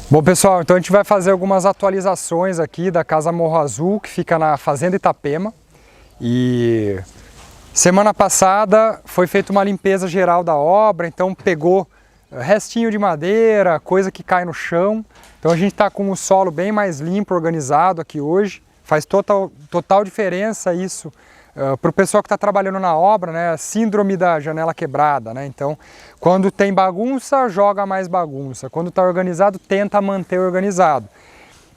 Bom, pessoal, então a gente vai fazer algumas atualizações aqui da Casa Morro Azul, que fica na Fazenda Itapema. E semana passada foi feita uma limpeza geral da obra, então pegou restinho de madeira, coisa que cai no chão. Então a gente está com o solo bem mais limpo, organizado aqui hoje. Faz total diferença isso para o pessoal que está trabalhando na obra, né? A síndrome da janela quebrada, né? Então, quando tem bagunça, joga mais bagunça. Quando está organizado, tenta manter organizado.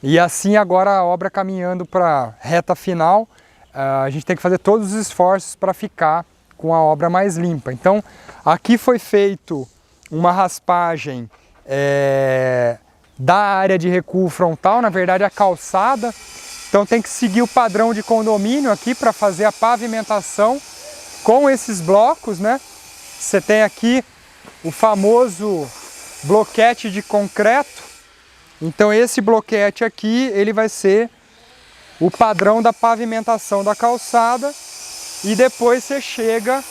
E assim agora a obra caminhando para a reta final, a gente tem que fazer todos os esforços para ficar com a obra mais limpa. Então, aqui foi feito uma raspagem da área de recuo frontal, na verdade a calçada. Então tem que seguir o padrão de condomínio aqui para fazer a pavimentação com esses blocos, né? Você tem aqui o famoso bloquete de concreto. Então esse bloquete aqui, ele vai ser o padrão da pavimentação da calçada e depois você chega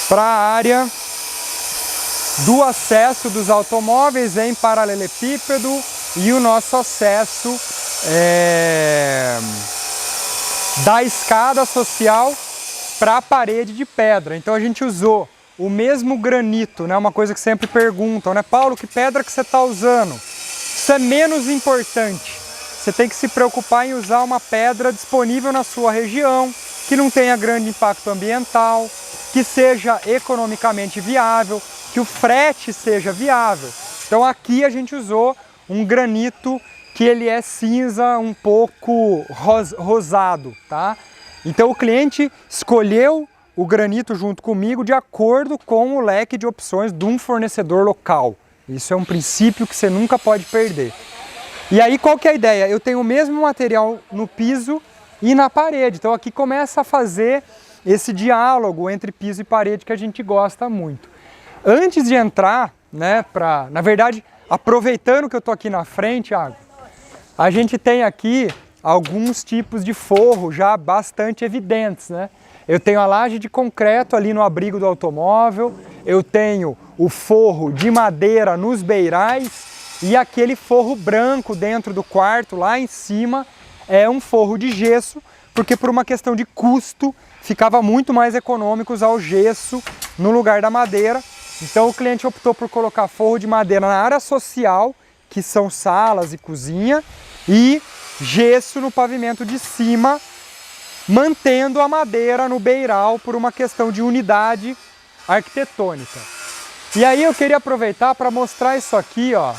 para a área do acesso dos automóveis em paralelepípedo e o nosso acesso da escada social para a parede de pedra. Então a gente usou o mesmo granito, né? Uma coisa que sempre perguntam, né? Paulo, que pedra que você está usando? Isso é menos importante. Você tem que se preocupar em usar uma pedra disponível na sua região, que não tenha grande impacto ambiental, que seja economicamente viável, que o frete seja viável. Então aqui a gente usou um granito que ele é cinza, um pouco rosado, tá? Então o cliente escolheu o granito junto comigo de acordo com o leque de opções de um fornecedor local. Isso é um princípio que você nunca pode perder. E aí qual que é a ideia? Eu tenho o mesmo material no piso e na parede. Então aqui começa a fazer esse diálogo entre piso e parede que a gente gosta muito. Antes de entrar, né, na verdade, aproveitando que eu tô aqui na frente, a gente tem aqui alguns tipos de forro já bastante evidentes, né? Eu tenho a laje de concreto ali no abrigo do automóvel, eu tenho o forro de madeira nos beirais e aquele forro branco dentro do quarto, lá em cima, é um forro de gesso, porque por uma questão de custo ficava muito mais econômico usar o gesso no lugar da madeira. Então o cliente optou por colocar forro de madeira na área social, que são salas e cozinha, e gesso no pavimento de cima, mantendo a madeira no beiral por uma questão de unidade arquitetônica. E aí eu queria aproveitar para mostrar isso aqui, ó.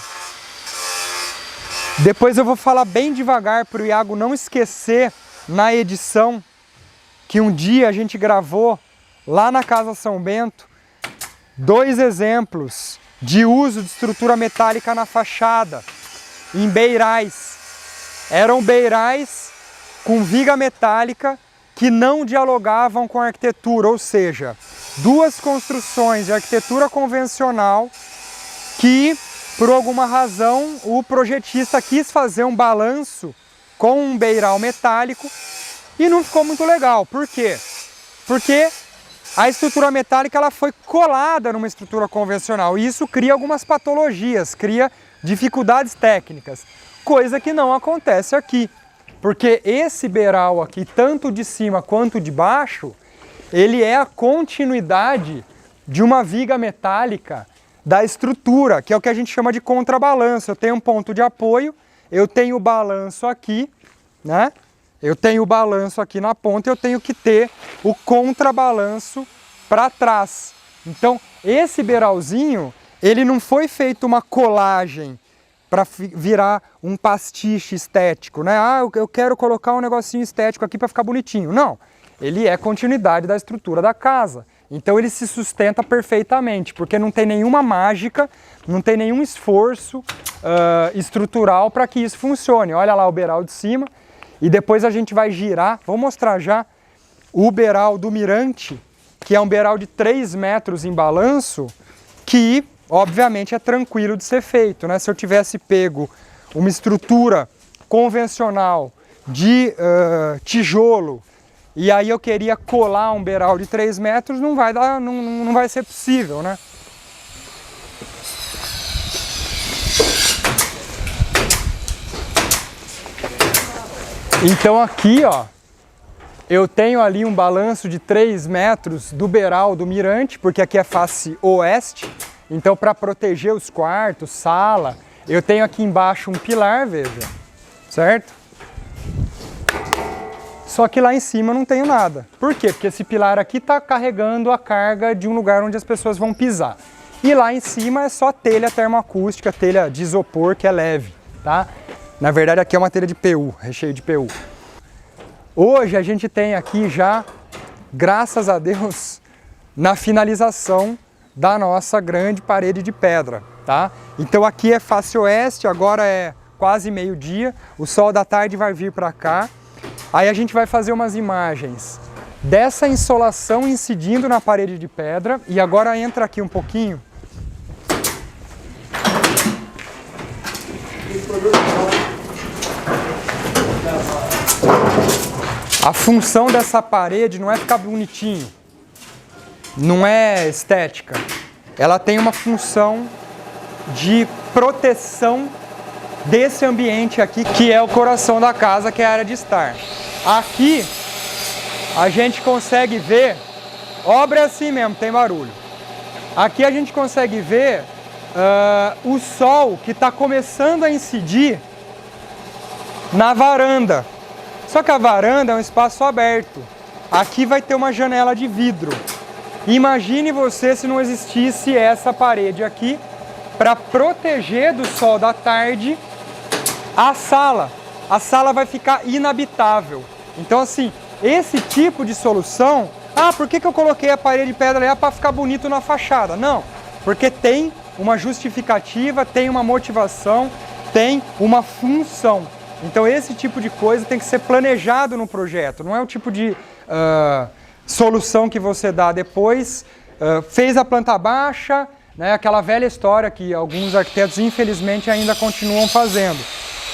Depois eu vou falar bem devagar para o Iago não esquecer na edição que um dia a gente gravou lá na Casa São Bento, 2 exemplos de uso de estrutura metálica na fachada, em beirais. Eram beirais com viga metálica que não dialogavam com a arquitetura, ou seja, 2 construções de arquitetura convencional que, por alguma razão, o projetista quis fazer um balanço com um beiral metálico e não ficou muito legal. Por quê? Porque a estrutura metálica ela foi colada numa estrutura convencional e isso cria algumas patologias, cria dificuldades técnicas, coisa que não acontece aqui. Porque esse beiral aqui, tanto de cima quanto de baixo, ele é a continuidade de uma viga metálica da estrutura, que é o que a gente chama de contrabalanço. Eu tenho um ponto de apoio, eu tenho o balanço aqui, né? Eu tenho o balanço aqui na ponta, eu tenho que ter o contrabalanço para trás. Então, esse beiralzinho, ele não foi feito uma colagem para virar um pastiche estético, né? Eu quero colocar um negocinho estético aqui para ficar bonitinho. Não, ele é continuidade da estrutura da casa. Então ele se sustenta perfeitamente, porque não tem nenhuma mágica, não tem nenhum esforço estrutural para que isso funcione. Olha lá o beiral de cima. E depois a gente vai girar, vou mostrar já o beiral do mirante, que é um beiral de 3 metros em balanço, que obviamente é tranquilo de ser feito, né? Se eu tivesse pego uma estrutura convencional de tijolo e aí eu queria colar um beiral de 3 metros, não vai ser possível, né? Então aqui, ó, eu tenho ali um balanço de 3 metros do beiral do mirante, porque aqui é face oeste. Então, para proteger os quartos, sala, eu tenho aqui embaixo um pilar, veja, certo? Só que lá em cima eu não tenho nada. Por quê? Porque esse pilar aqui está carregando a carga de um lugar onde as pessoas vão pisar. E lá em cima é só telha termoacústica, telha de isopor, que é leve, tá? Na verdade aqui é uma telha de PU, recheio de PU. Hoje a gente tem aqui já, graças a Deus, na finalização da nossa grande parede de pedra, tá? Então aqui é face oeste, agora é quase meio-dia, o sol da tarde vai vir para cá. Aí a gente vai fazer umas imagens dessa insolação incidindo na parede de pedra. E agora entra aqui um pouquinho. A função dessa parede não é ficar bonitinho, não é estética. Ela tem uma função de proteção desse ambiente aqui, que é o coração da casa, que é a área de estar. Aqui a gente consegue ver, obra é assim mesmo, tem barulho. Aqui a gente consegue ver o sol que está começando a incidir na varanda. Só que a varanda é um espaço aberto. Aqui vai ter uma janela de vidro. Imagine você se não existisse essa parede aqui para proteger do sol da tarde a sala. A sala vai ficar inabitável. Então assim, esse tipo de solução... Ah, por que eu coloquei a parede de pedra ali para ficar bonito na fachada? Não, porque tem uma justificativa, tem uma motivação, tem uma função. Então esse tipo de coisa tem que ser planejado no projeto. Não é o tipo de solução que você dá depois. Fez a planta baixa, né, aquela velha história que alguns arquitetos infelizmente ainda continuam fazendo.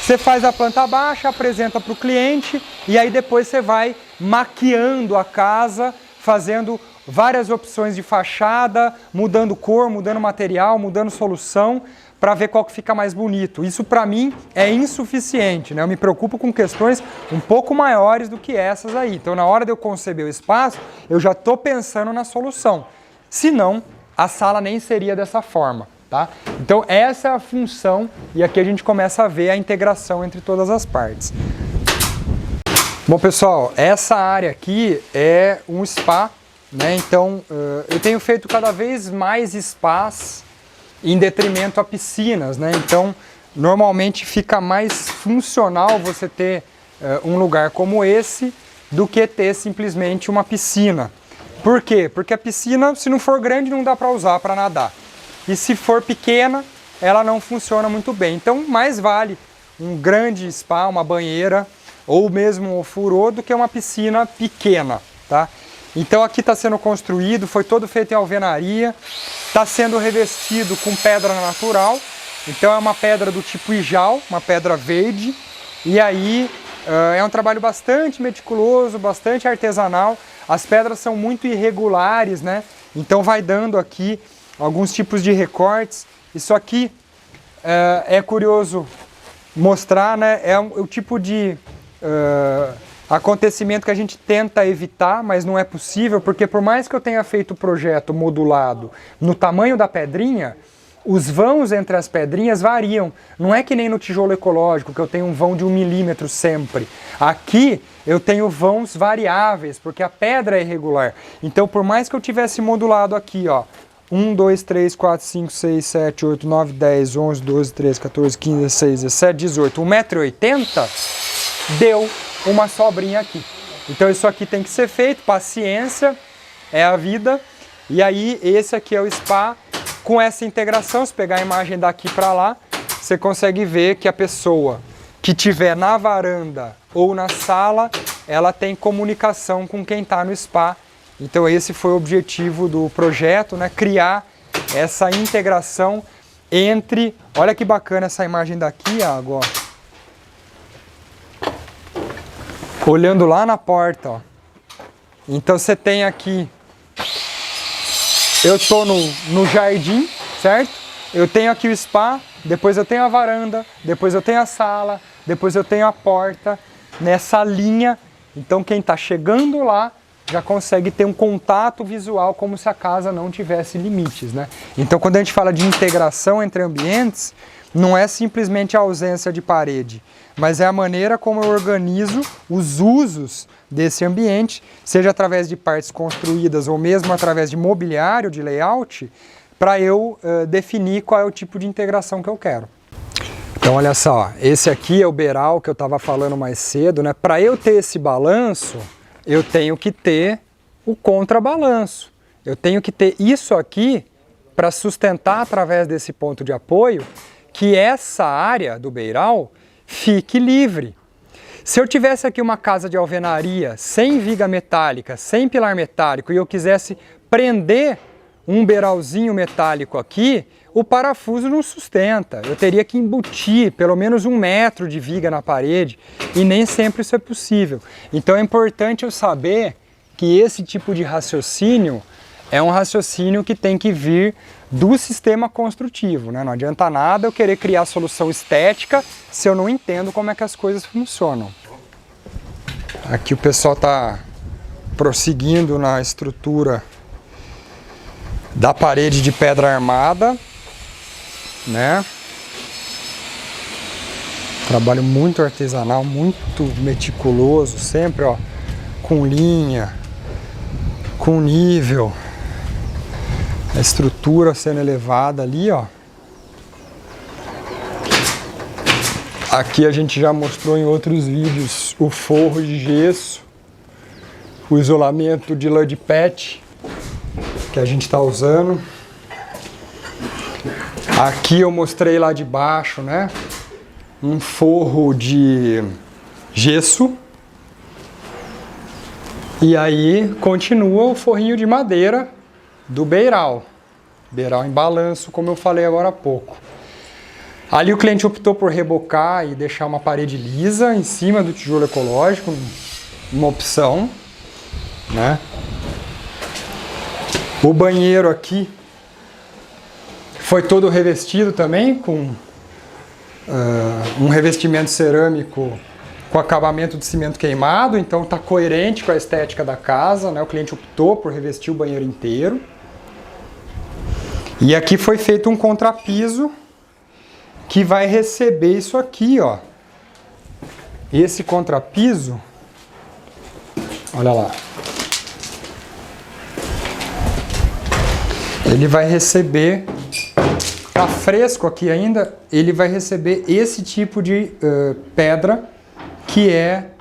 Você faz a planta baixa, apresenta para o cliente e aí depois você vai maquiando a casa, fazendo várias opções de fachada, mudando cor, mudando material, mudando solução, para ver qual que fica mais bonito. Isso para mim é insuficiente, né? Eu me preocupo com questões um pouco maiores do que essas aí. Então na hora de eu conceber o espaço, eu já estou pensando na solução. Senão, a sala nem seria dessa forma, tá? Então essa é a função e aqui a gente começa a ver a integração entre todas as partes. Bom pessoal, essa área aqui é um spa, né? Então eu tenho feito cada vez mais spas em detrimento a piscinas, né? Então normalmente fica mais funcional você ter um lugar como esse do que ter simplesmente uma piscina. Por quê? Porque a piscina, se não for grande, não dá para usar para nadar. E se for pequena, ela não funciona muito bem. Então mais vale um grande spa, uma banheira ou mesmo um ofurô do que uma piscina pequena, tá? Então aqui está sendo construído, foi todo feito em alvenaria, está sendo revestido com pedra natural, então é uma pedra do tipo ijal, uma pedra verde, e aí é um trabalho bastante meticuloso, bastante artesanal, as pedras são muito irregulares, né? Então vai dando aqui alguns tipos de recortes. Isso aqui é curioso mostrar, né? É o tipo de acontecimento que a gente tenta evitar, mas não é possível, porque por mais que eu tenha feito o projeto modulado no tamanho da pedrinha, os vãos entre as pedrinhas variam. Não é que nem no tijolo ecológico, que eu tenho um vão de 1 milímetro sempre. Aqui eu tenho vãos variáveis, porque a pedra é irregular. Então por mais que eu tivesse modulado aqui, ó, 1, 2, 3, 4, 5, 6, 7, 8, 9, 10, 11, 12, 13, 14, 15, 16, 17, 18, 1,80 m, deu uma sobrinha aqui. Então isso aqui tem que ser feito, paciência, é a vida. E aí esse aqui é o spa com essa integração. Se pegar a imagem daqui para lá, você consegue ver que a pessoa que estiver na varanda ou na sala, ela tem comunicação com quem está no spa. Então esse foi o objetivo do projeto, né? Criar essa integração entre... Olha que bacana essa imagem daqui, agora. Olhando lá na porta, ó. Então você tem aqui... Eu estou no jardim, certo? Eu tenho aqui o spa, depois eu tenho a varanda, depois eu tenho a sala, depois eu tenho a porta. nessa linha. Então quem está chegando lá já consegue ter um contato visual como se a casa não tivesse limites, né? Então quando a gente fala de integração entre ambientes, não é simplesmente a ausência de parede, mas é a maneira como eu organizo os usos desse ambiente, seja através de partes construídas ou mesmo através de mobiliário, de layout, para eu definir qual é o tipo de integração que eu quero. Então olha só, esse aqui é o beiral que eu estava falando mais cedo, né? Para eu ter esse balanço, eu tenho que ter o contrabalanço. Eu tenho que ter isso aqui para sustentar através desse ponto de apoio que essa área do beiral fique livre. Se eu tivesse aqui uma casa de alvenaria sem viga metálica, sem pilar metálico e eu quisesse prender um beiralzinho metálico aqui, o parafuso não sustenta. Eu teria que embutir pelo menos 1 metro de viga na parede e nem sempre isso é possível. Então é importante eu saber que esse tipo de raciocínio é um raciocínio que tem que vir do sistema construtivo, né? Não adianta nada eu querer criar solução estética se eu não entendo como é que as coisas funcionam. Aqui o pessoal está prosseguindo na estrutura da parede de pedra armada, né? Trabalho muito artesanal, muito meticuloso, sempre ó, com linha, com nível, a estrutura sendo elevada ali, ó. Aqui a gente já mostrou em outros vídeos o forro de gesso, o isolamento de lã de pet que a gente está usando. Aqui eu mostrei lá de baixo, né? Um forro de gesso. E aí continua o forrinho de madeira do beiral. Beiral em balanço, como eu falei agora há pouco. Ali o cliente optou por rebocar e deixar uma parede lisa em cima do tijolo ecológico, uma opção, né? O banheiro aqui foi todo revestido também com um revestimento cerâmico com acabamento de cimento queimado, então está coerente com a estética da casa, né? O cliente optou por revestir o banheiro inteiro. E aqui foi feito um contrapiso que vai receber isso aqui, ó. Esse contrapiso, olha lá. Ele vai receber, tá fresco aqui ainda, ele vai receber esse tipo de pedra, que é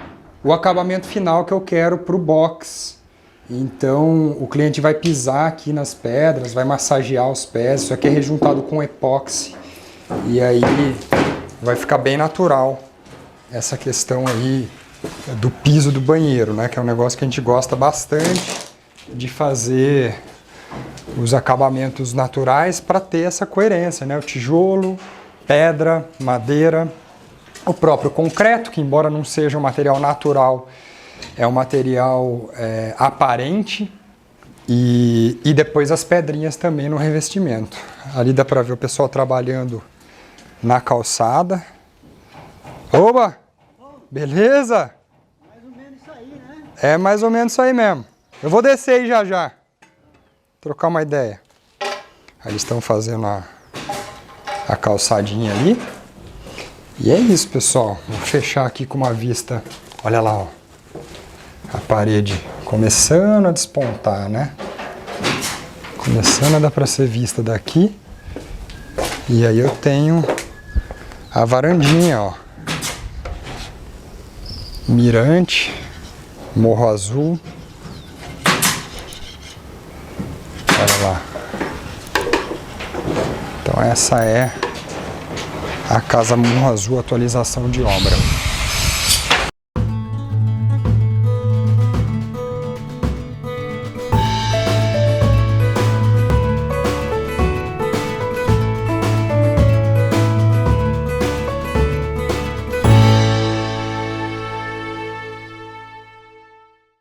o acabamento final que eu quero para o box. Então o cliente vai pisar aqui nas pedras, vai massagear os pés, isso aqui é rejuntado com epóxi. E aí vai ficar bem natural essa questão aí do piso do banheiro, né? Que é um negócio que a gente gosta bastante de fazer os acabamentos naturais para ter essa coerência, né? O tijolo, pedra, madeira, o próprio concreto, que embora não seja um material natural, é um material aparente, e depois as pedrinhas também no revestimento. Ali dá para ver o pessoal trabalhando na calçada. Oba! Beleza? Mais ou menos isso aí, né? É mais ou menos isso aí mesmo. Eu vou descer aí já já. Trocar uma ideia. Aí eles estão fazendo a calçadinha ali. E é isso, pessoal. Vou fechar aqui com uma vista. Olha lá, ó. A parede começando a despontar, né? Começando a dar para ser vista daqui. E aí eu tenho a varandinha, ó. Mirante, Morro Azul. Olha lá. Então essa é a Casa Morro Azul, atualização de obra.